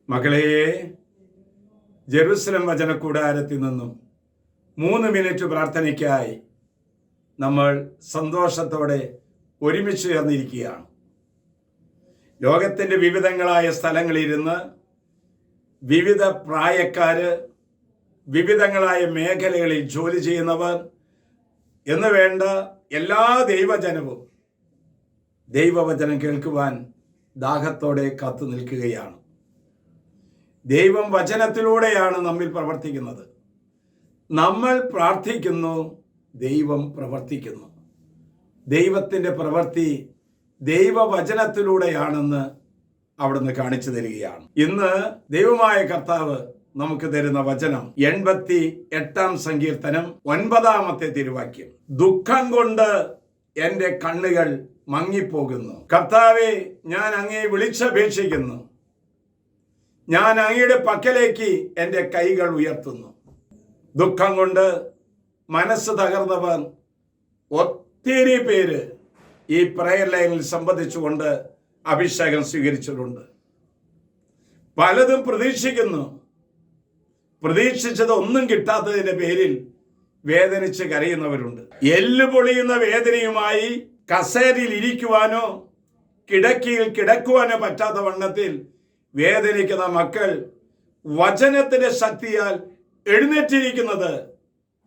മകളെ, ജെറുസലം വചന കൂടാരത്തിൽ നിന്നും 3 മിനിറ്റ് പ്രാർത്ഥനയ്ക്കായി നമ്മൾ സന്തോഷത്തോടെ ഒരുമിച്ച് ചേർന്നിരിക്കുകയാണ്. ലോകത്തിൻ്റെ വിവിധങ്ങളായ സ്ഥലങ്ങളിലിരുന്ന് വിവിധ പ്രായക്കാര്, വിവിധങ്ങളായ മേഖലകളിൽ ജോലി ചെയ്യുന്നവർ എന്ന് വേണ്ട എല്ലാ ദൈവജനവും ദൈവവചനം കേൾക്കുവാൻ ദാഹത്തോടെ കാത്തു നിൽക്കുകയാണ്. ദൈവം വചനത്തിലൂടെയാണ് നമ്മിൽ പ്രവർത്തിക്കുന്നത്. നമ്മൾ പ്രാർത്ഥിക്കുന്നു, ദൈവം പ്രവർത്തിക്കുന്നു. ദൈവത്തിൻ്റെ പ്രവൃത്തി ദൈവവചനത്തിലൂടെയാണെന്ന് അവിടുന്ന് കാണിച്ചു തരികയാണ്. ഇന്ന് ദൈവമായ കർത്താവ് നമുക്ക് തരുന്ന വചനം 88-ാം സങ്കീർത്തനം 9-ാമത്തെ തിരുവാക്യം. ദുഃഖം കൊണ്ട് എൻ്റെ കണ്ണുകൾ മങ്ങിപ്പോകുന്നു. കർത്താവെ, ഞാൻ അങ്ങയെ വിളിച്ചപേക്ഷിക്കുന്നു. ഞാൻ അങ്ങയുടെ പക്കലേക്ക് എൻ്റെ കൈകൾ ഉയർത്തുന്നു. ദുഃഖം കൊണ്ട് മനസ്സ് തകർന്നവർ ഒത്തിരി പേര് ഈ പ്രയർ ലൈനിൽ സംബന്ധിച്ചുകൊണ്ട് അഭിഷേകം സ്വീകരിച്ചിട്ടുണ്ട്. പലതും പ്രതീക്ഷിക്കുന്നു. പ്രതീക്ഷിച്ചത് ഒന്നും കിട്ടാത്തതിന്റെ പേരിൽ വേദനിച്ച് കരയുന്നവരുണ്ട്. എല്ല് പൊളിയുന്ന വേദനയുമായി കസേരയിൽ ഇരിക്കുവാനോ കിടക്കയിൽ കിടക്കുവാനോ പറ്റാത്ത വണ്ണത്തിൽ വേദനിക്കുന്ന മക്കൾ വചനത്തിന്റെ ശക്തിയാൽ എഴുന്നേറ്റിരിക്കുന്നത്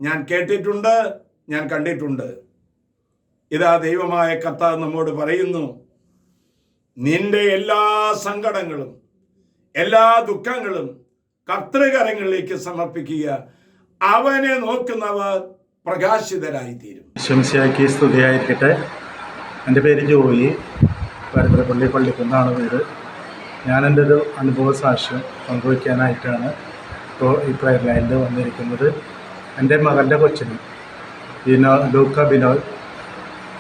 ഞാൻ കേട്ടിട്ടുണ്ട്, ഞാൻ കണ്ടിട്ടുണ്ട്. ഇതാ ദൈവമായ കർത്താവ് നമ്മോട് പറയുന്നു, നിന്റെ എല്ലാ സങ്കടങ്ങളും എല്ലാ ദുഃഖങ്ങളും കർത്തൃകരങ്ങളിലേക്ക് സമർപ്പിക്കുക. അവനെ നോക്കുന്നവർ പ്രകാശിതരായിത്തീരും. ശംസിയാക്കി സ്തുതിയായിരിക്കട്ടെ. എൻ്റെ പേര് ജോയി, പരമ്പരപ്പള്ളി പള്ളിക്കുന്നാണ് വീട്. ഞാൻ എൻ്റെ ഒരു അനുഭവ സാക്ഷ്യം പങ്കുവയ്ക്കാനായിട്ടാണ് ഇപ്പോൾ ഈ പ്രയർ ലൈനിൽ വന്നിരിക്കുന്നത്. എൻ്റെ മകൻ്റെ കൊച്ചിന് ലൂക്ക ബിനോയ്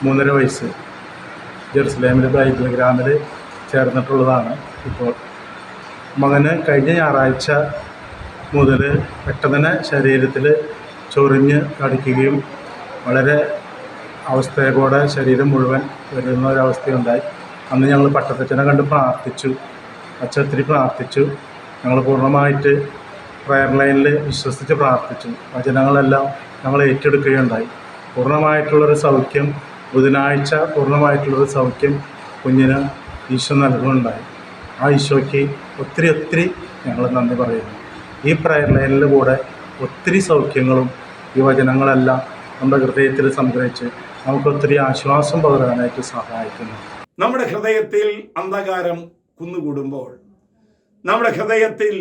3.5 വയസ്സ് ജെറുസലേമിൽ ബൈബിൾ ഗ്രാമിൽ ചേർന്നിട്ടുള്ളതാണ്. ഇപ്പോൾ മകന് കഴിഞ്ഞ ഞായറാഴ്ച മുതൽ പെട്ടെന്ന് ശരീരത്തിൽ ചൊറിഞ്ഞ് കടിക്കുകയും വളരെ അവസ്ഥയോടെ ശരീരം മുഴുവൻ വരുന്ന ഒരവസ്ഥയുണ്ടായി. അന്ന് ഞങ്ങൾ പട്ടത്തച്ഛനെ കണ്ട് പ്രാർത്ഥിച്ചു. അച്ഛൻ ഒത്തിരി പ്രാർത്ഥിച്ചു. ഞങ്ങൾ പൂർണ്ണമായിട്ട് പ്രയർ ലൈനിൽ വിശ്വസിച്ച് പ്രാർത്ഥിച്ചു. വചനങ്ങളെല്ലാം ഞങ്ങൾ ഏറ്റെടുക്കുകയുണ്ടായി. പൂർണ്ണമായിട്ടുള്ളൊരു സൗഖ്യം, ബുധനാഴ്ച പൂർണ്ണമായിട്ടുള്ളൊരു സൗഖ്യം കുഞ്ഞിന് ഈശോ നൽകുകയുണ്ടായി. ആ ഈശോയ്ക്ക് ഒത്തിരി ഞങ്ങൾ നന്ദി പറയുന്നു. ഈ പ്രയർ ലൈനിൽ കൂടെ ഒത്തിരി സൗഖ്യങ്ങളും ഈ വചനങ്ങളെല്ലാം നമ്മുടെ ഹൃദയത്തിൽ സംഗ്രഹിച്ച് നമുക്കൊത്തിരി ആശ്വാസം പകരാനായിട്ട് സഹായിക്കുന്നു. നമ്മുടെ ഹൃദയത്തിൽ അന്ധകാരം കുന്നുകൂടുമ്പോൾ, നമ്മുടെ ഹൃദയത്തിൽ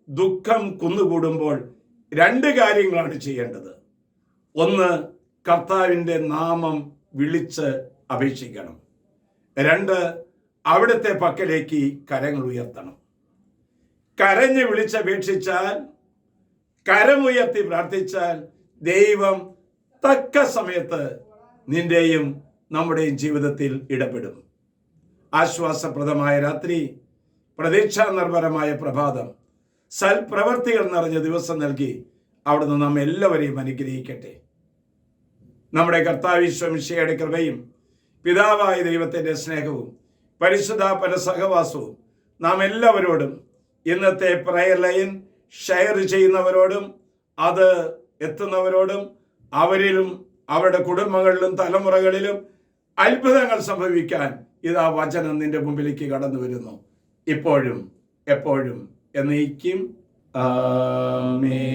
ദുഃഖം കുന്നുകൂടുമ്പോൾ 2 കാര്യങ്ങളാണ് ചെയ്യേണ്ടത്. ഒന്ന്, കർത്താവിൻ്റെ നാമം വിളിച്ച് അപേക്ഷിക്കണം. 2, അവിടുത്തെ പക്കലേക്ക് കരങ്ങൾ ഉയർത്തണം. കരഞ്ഞ് വിളിച്ചപേക്ഷിച്ചാൽ, കരമുയർത്തി പ്രാർത്ഥിച്ചാൽ ദൈവം തക്ക സമയത്ത് നിന്റെയും നമ്മുടെയും ജീവിതത്തിൽ ഇടപെടും. ആശ്വാസപ്രദമായ രാത്രി, പ്രതീക്ഷാ നിർഭരമായ പ്രഭാതം, സൽപ്രവർത്തികൾ നിറഞ്ഞ ദിവസം നൽകി അവിടുന്ന് നാം എല്ലാവരെയും അനുഗ്രഹിക്കട്ടെ. നമ്മുടെ കർത്താവ് ഈശോ മിശിഹായുടെ കൃപയും പിതാവായ ദൈവത്തിൻ്റെ സ്നേഹവും പരിശുദ്ധാത്മാവിന്റെ സഹവാസവും നാം എല്ലാവരോടും, ഇന്നത്തെ പ്രയർ ലൈൻ ഷെയർ ചെയ്യുന്നവരോടും അത് എത്തുന്നവരോടും, അവരിലും അവരുടെ കുടുംബങ്ങളിലും തലമുറകളിലും അത്ഭുതങ്ങൾ സംഭവിക്കാൻ ഇതാ വചനം നിന്റെ മുമ്പിലേക്ക് കടന്നു വരുന്നു. ഇപ്പോഴും എപ്പോഴും എന്നേക്കും ആമേൻ.